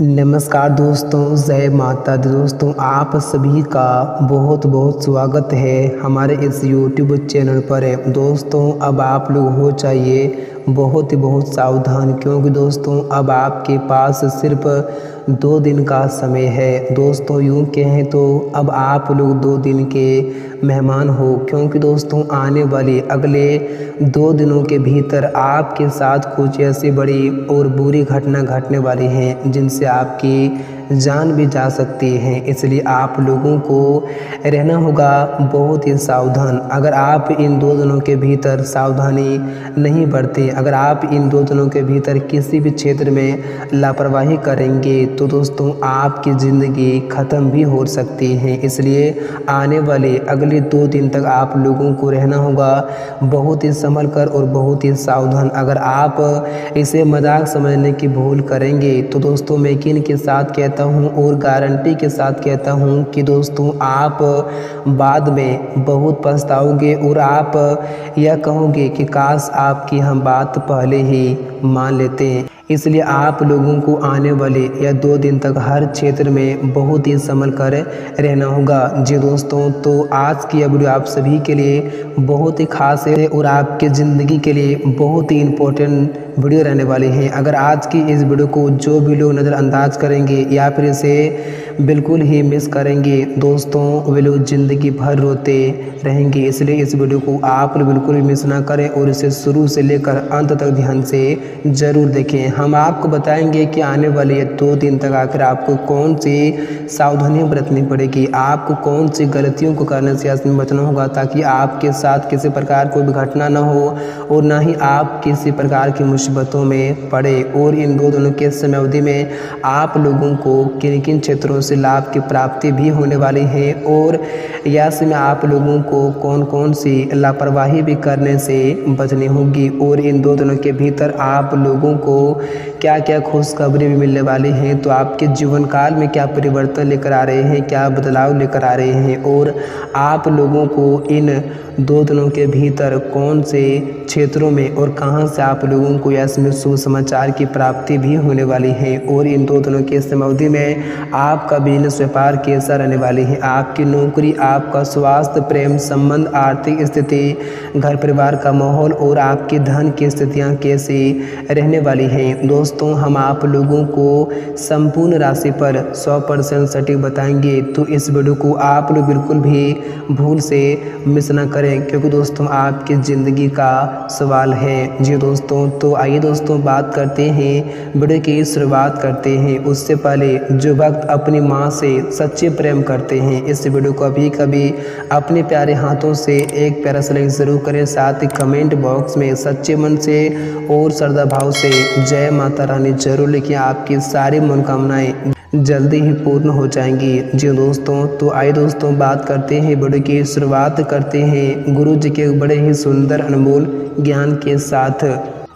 नमस्कार दोस्तों, जय माता दी। दोस्तों आप सभी का बहुत बहुत स्वागत है हमारे इस यूट्यूब चैनल पर। दोस्तों अब आप लोग हो चाहिए बहुत सावधान, क्योंकि दोस्तों अब आपके पास सिर्फ 2 दिन का समय है। दोस्तों यूँ कहें तो अब आप लोग 2 दिन के मेहमान हो, क्योंकि दोस्तों आने वाले अगले 2 दिनों के भीतर आपके साथ कुछ ऐसी बड़ी और बुरी घटना घटने वाली हैं जिनसे आपकी जान भी जा सकती है। इसलिए आप लोगों को रहना होगा बहुत ही सावधान। अगर आप इन 2 दिनों के भीतर सावधानी नहीं बरते, अगर आप इन 2 दिनों के भीतर किसी भी क्षेत्र में लापरवाही करेंगे तो दोस्तों आपकी ज़िंदगी ख़त्म भी हो सकती है। इसलिए आने वाले अगले 2 दिन तक आप लोगों को रहना होगा बहुत ही संभल कर और बहुत ही सावधान। अगर आप इसे मजाक समझने की भूल करेंगे तो दोस्तों मैं यकीन के साथ कहता हूँ और गारंटी के साथ कहता हूँ कि दोस्तों आप बाद में बहुत पछताओगे और आप यह कहोगे कि काश आपकी हम बात पहले ही मान लेते हैं। इसलिए आप लोगों को आने वाले या 2 दिन तक हर क्षेत्र में बहुत ही संभल कर रहना होगा। जी दोस्तों, तो आज की यह वीडियो आप सभी के लिए बहुत ही खास है और आपके ज़िंदगी के लिए बहुत ही इम्पोर्टेंट वीडियो रहने वाली है। अगर आज की इस वीडियो को जो भी लोग नज़रअंदाज करेंगे या फिर इसे बिल्कुल ही मिस करेंगे दोस्तों, वे लोग ज़िंदगी भर रोते रहेंगे। इसलिए इस वीडियो को आप बिल्कुल भी मिस ना करें और इसे शुरू से लेकर अंत तक ध्यान से ज़रूर देखें। हम आपको बताएंगे कि आने वाले 2 दिन तक आखिर आपको कौन सी सावधानियां बरतनी पड़ेगी, आपको कौन सी गलतियों को करने से इसमें बचना होगा ताकि आपके साथ किसी प्रकार कोई भी घटना ना हो और ना ही आप किसी प्रकार की मुसीबतों में पड़े। और इन 2 दिनों के समय अवधि में आप लोगों को किन किन क्षेत्रों से लाभ की प्राप्ति भी होने वाली है और ऐसे में आप लोगों को कौन कौन सी लापरवाही भी करने से बचनी होगी और इन 2 दिनों के भीतर आप लोगों को क्या क्या खुशखबरी भी मिलने वाली हैं, तो आपके जीवन काल में क्या परिवर्तन लेकर आ रहे हैं, क्या बदलाव लेकर आ रहे हैं और आप लोगों को इन 2 दिनों के भीतर कौन से क्षेत्रों में और कहां से आप लोगों को इसमें सुसमाचार की प्राप्ति भी होने वाली है। और इन 2 दिनों के समय अवधि में आपका बिजनेस व्यापार कैसा रहने वाली है, आपकी नौकरी, आपका स्वास्थ्य, प्रेम संबंध, आर्थिक स्थिति, घर परिवार का माहौल और आपकी धन की स्थितियाँ कैसी रहने वाली हैं। दोस्तों हम आप लोगों को संपूर्ण राशि पर 100% सटीक बताएंगे, तो इस वीडियो को आप लोग बिल्कुल भी भूल से मिस ना करें, क्योंकि दोस्तों आपकी ज़िंदगी का सवाल है। जी दोस्तों, तो आइए दोस्तों बात करते हैं, वीडियो की शुरुआत करते हैं। उससे पहले जो भक्त अपनी माँ से सच्चे प्रेम करते हैं इस वीडियो को अभी कभी अपने प्यारे हाथों से एक प्यारा सा लाइक ज़रूर करें, साथ ही कमेंट बॉक्स में सच्चे मन से और श्रद्धा भाव से जय माता रानी जरूर लिखिए, आपकी सारी मनोकामनाएं जल्दी ही पूर्ण हो जाएंगी। जी दोस्तों, तो आइए दोस्तों बात करते हैं, वीडियो की शुरुआत करते हैं गुरु जी के बड़े ही सुंदर अनमोल ज्ञान के साथ।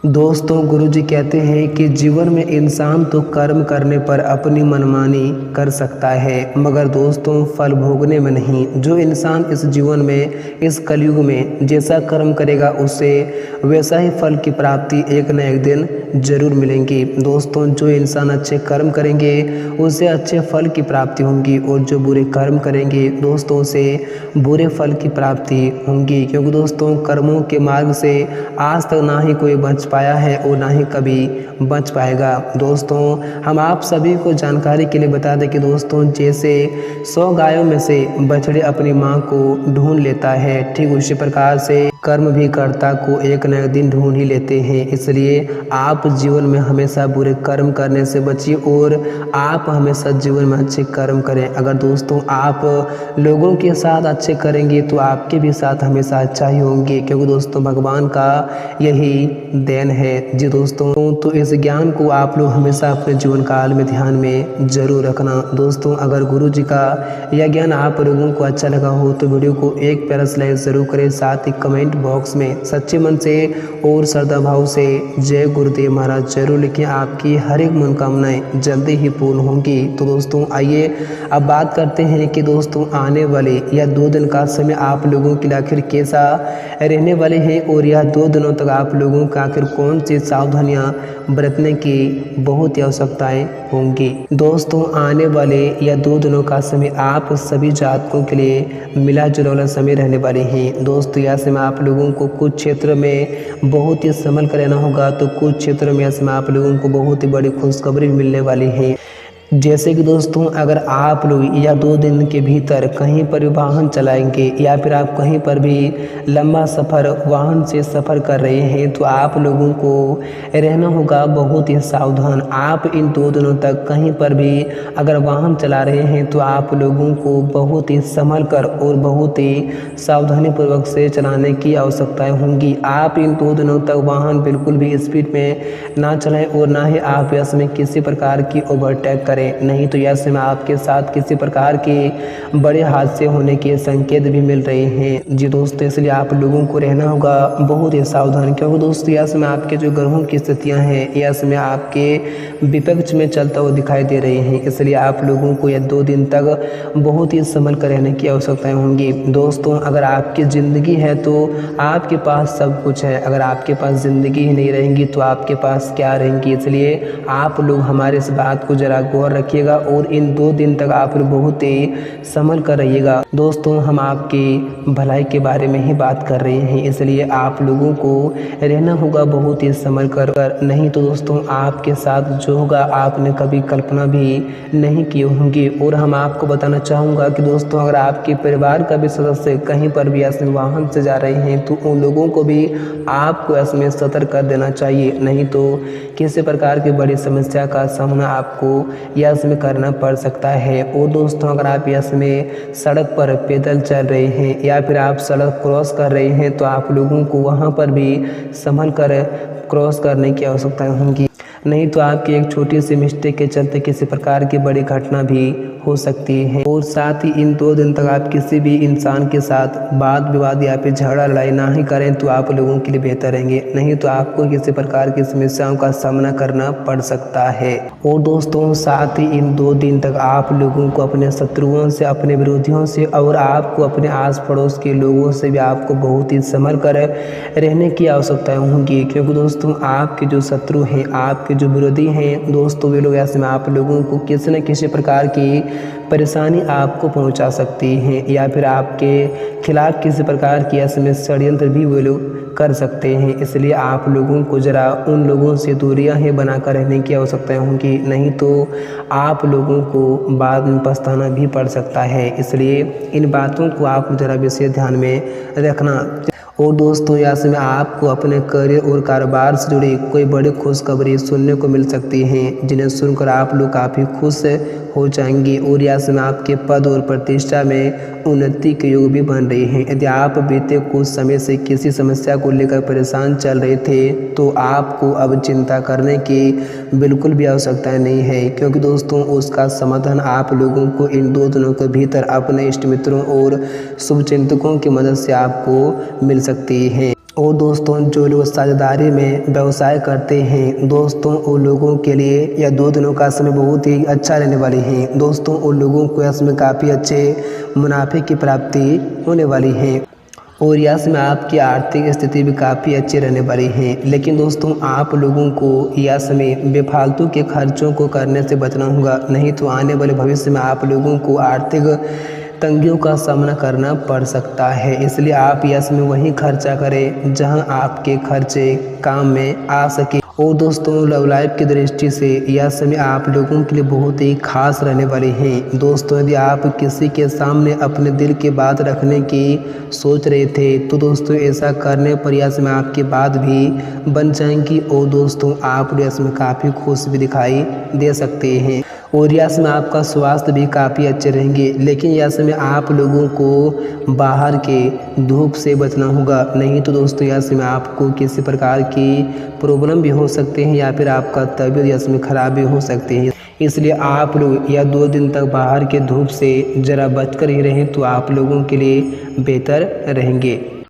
दोस्तों गुरु जी कहते हैं कि जीवन में इंसान तो कर्म करने पर अपनी मनमानी कर सकता है, मगर दोस्तों फल भोगने में नहीं। जो इंसान इस जीवन में, इस कलयुग में जैसा कर्म करेगा उससे वैसा ही फल की प्राप्ति एक न एक दिन जरूर मिलेंगी। दोस्तों जो इंसान अच्छे कर्म करेंगे उससे अच्छे फल की प्राप्ति होंगी और जो बुरे कर्म करेंगे दोस्तों से बुरे फल की प्राप्ति होंगी, क्योंकि दोस्तों कर्मों के मार्ग से आज तक ना ही कोई बच पाया है और ना ही कभी बच पाएगा। दोस्तों हम आप सभी को जानकारी के लिए बता दें कि दोस्तों जैसे 100 गायों में से बछड़े अपनी माँ को ढूंढ लेता है, ठीक उसी प्रकार से कर्म भी कर्ता को एक न एक दिन ढूंढ ही लेते हैं। इसलिए आप जीवन में हमेशा बुरे कर्म करने से बचिए और आप हमेशा जीवन में अच्छे कर्म करें। अगर दोस्तों आप लोगों के साथ अच्छे करेंगे तो आपके भी साथ हमेशा अच्छा ही होंगे, क्योंकि दोस्तों भगवान का यही देन है। जी दोस्तों, तो इस ज्ञान को आप लोग हमेशा अपने जीवन काल में ध्यान में जरूर रखना। दोस्तों अगर गुरु जी का यह ज्ञान आप लोगों को अच्छा लगा हो तो वीडियो को एक प्यारा सा लाइक जरूर करें, साथ ही कमेंट कमेंट बॉक्स में सच्चे मन से और श्रद्धा भाव से जय गुरुदेव महाराज जरूर लिखें। आपकी हर एक मनोकामनाएं जल्दी ही पूर्ण होंगी। तो दोस्तों आइए अब बात करते हैं कि दोस्तों आने वाले यह 2 दिन का समय आप लोगों के लिए आखिर कैसा रहने वाले हैं और यह 2 दिनों तक आप लोगों का आखिर कौन सी सावधानियां बरतने की बहुत ही आवश्यकताएं होंगी। दोस्तों आने वाले यह 2 दिनों का समय आप सभी जातकों के लिए मिला जुला वाला समय रहने वाले हैं। दोस्तों यह समय आप लोगों को कुछ क्षेत्र में बहुत ही संभल कर रहना होगा, तो कुछ क्षेत्रों में यह समय आप लोगों को बहुत ही बड़ी खुशखबरी मिलने वाली है। जैसे कि दोस्तों अगर आप लोग या 2 दिन के भीतर कहीं पर भी वाहन चलाएंगे या फिर आप कहीं पर भी लंबा सफ़र वाहन से सफ़र कर रहे हैं तो आप लोगों को रहना होगा बहुत ही सावधान। आप इन 2 दिनों तक कहीं पर भी अगर वाहन चला रहे हैं तो आप लोगों को बहुत ही संभल कर और बहुत ही सावधानी पूर्वक से चलाने की आवश्यकताएं होंगी। आप इन 2 दिनों तक वाहन बिल्कुल भी स्पीड में ना चलाएं और ना ही आप इसमें किसी प्रकार की ओवरटेक करें, नहीं तो यह समय आपके साथ किसी प्रकार के बड़े हादसे होने के संकेत भी मिल रहे हैं। जी दोस्तों इसलिए आप लोगों को रहना होगा बहुत ही सावधान, क्योंकि दोस्तों यह समय आपके जो ग्रहों की स्थितियां हैं यह समय आपके विपक्ष में चलता हुआ दिखाई दे रहे हैं। इसलिए आप लोगों को यह 2 दिन तक बहुत ही संभल कर रहने की आवश्यकताएं होंगी। दोस्तों अगर आपकी ज़िंदगी है तो आपके पास सब कुछ है, अगर आपके पास ज़िंदगी ही नहीं रहेंगी तो आपके पास क्या रहेंगी। इसलिए आप लोग हमारे इस बात को जरा गौर रखिएगा और इन 2 दिन तक आप बहुत ही संभल कर रहिएगा। दोस्तों हम आपकी भलाई के बारे में ही बात कर रहे हैं, इसलिए आप लोगों को रहना होगा बहुत ही संभल कर, नहीं तो दोस्तों आपके साथ जो होगा आपने कभी कल्पना भी नहीं की होंगी। और हम आपको बताना चाहूँगा कि दोस्तों अगर आपके परिवार का भी सदस्य कहीं पर भी ऐसे वाहन से जा रहे हैं तो उन लोगों को भी आपको इसमें सतर्क कर देना चाहिए, नहीं तो किसी प्रकार की बड़ी समस्या का सामना आपको यस में करना पड़ सकता है। और दोस्तों अगर आप यस में सड़क पर पैदल चल रहे हैं या फिर आप सड़क क्रॉस कर रहे हैं तो आप लोगों को वहां पर भी संभल कर क्रॉस करने की आवश्यकता होगी, नहीं तो आपकी एक छोटी सी मिस्टेक के चलते किसी प्रकार की बड़ी घटना भी हो सकती है। और साथ ही इन 2 दिन तक आप किसी भी इंसान के साथ वाद विवाद या फिर झगड़ा लड़ाई ना ही करें तो आप लोगों के लिए बेहतर रहेंगे, नहीं तो आपको किसी प्रकार की समस्याओं का सामना करना पड़ सकता है। और दोस्तों साथ ही इन 2 दिन तक आप लोगों को अपने शत्रुओं से, अपने विरोधियों से और आपको अपने आस पड़ोस के लोगों से भी आपको बहुत ही संभल कर रहने की आवश्यकताएं होंगी, क्योंकि दोस्तों आपके जो शत्रु हैं, आपके जो विरोधी हैं दोस्तों, वे लोग ऐसे में आप लोगों को किसी न किसी प्रकार की परेशानी आपको पहुंचा सकती हैं या फिर आपके खिलाफ किसी प्रकार की ऐसे में षड्यंत्र भी वे लोग कर सकते हैं। इसलिए आप लोगों को ज़रा उन लोगों से दूरियां ही बनाकर रहने की आवश्यकता होंगी, नहीं तो आप लोगों को बाद में पछताना भी पड़ सकता है। इसलिए इन बातों को आप ज़रा विशेष ध्यान में रखना। और दोस्तों यहाँ से आपको अपने करियर और कारोबार से जुड़ी कोई बड़ी खुशखबरी सुनने को मिल सकती हैं, जिन्हें सुनकर आप लोग काफ़ी खुश हो जाएंगे। और यहाँ से आपके पद और प्रतिष्ठा में उन्नति के योग भी बन रहे हैं। यदि आप बीते कुछ समय से किसी समस्या को लेकर परेशान चल रहे थे तो आपको अब चिंता करने की बिल्कुल भी आवश्यकता नहीं है, क्योंकि दोस्तों उसका समाधान आप लोगों को इन 2 दिनों के भीतर अपने इष्ट मित्रों और शुभचिंतकों की मदद से आपको मिल सकती है। और दोस्तों जो लोग साझेदारी में व्यवसाय करते हैं दोस्तों उन लोगों के लिए यह 2 दिनों का समय बहुत ही अच्छा रहने वाले हैं। दोस्तों उन लोगों को इसमें काफ़ी अच्छे मुनाफे की प्राप्ति होने वाली है और यह समय आपकी आर्थिक स्थिति भी काफ़ी अच्छी रहने वाली है। लेकिन दोस्तों आप लोगों को यह समय बेफालतू के खर्चों को करने से बचना होगा, नहीं तो आने वाले भविष्य में आप लोगों को आर्थिक तंगियों का सामना करना पड़ सकता है। इसलिए आप यस में वहीं खर्चा करें जहां आपके खर्चे काम में आ सके। और दोस्तों लव लाइफ की दृष्टि से यह समय आप लोगों के लिए बहुत ही खास रहने वाले हैं। दोस्तों यदि आप किसी के सामने अपने दिल की बात रखने की सोच रहे थे तो दोस्तों ऐसा करने पर यह समय आपकी बात भी बन जाएंगी और दोस्तों आप इसमें काफ़ी खुश भी दिखाई दे सकते हैं। और यह समय आपका स्वास्थ्य भी काफ़ी अच्छे रहेंगे, लेकिन यह समय आप लोगों को बाहर के धूप से बचना होगा, नहीं तो दोस्तों यह समय आपको किसी प्रकार की प्रॉब्लम भी हो सकते हैं या फिर आपका तबीयत यह समय खराब भी हो सकते हैं। इसलिए आप लोग यह 2 दिन तक बाहर के धूप से ज़रा बचकर ही रहें तो आप लोगों के लिए बेहतर रहेंगे।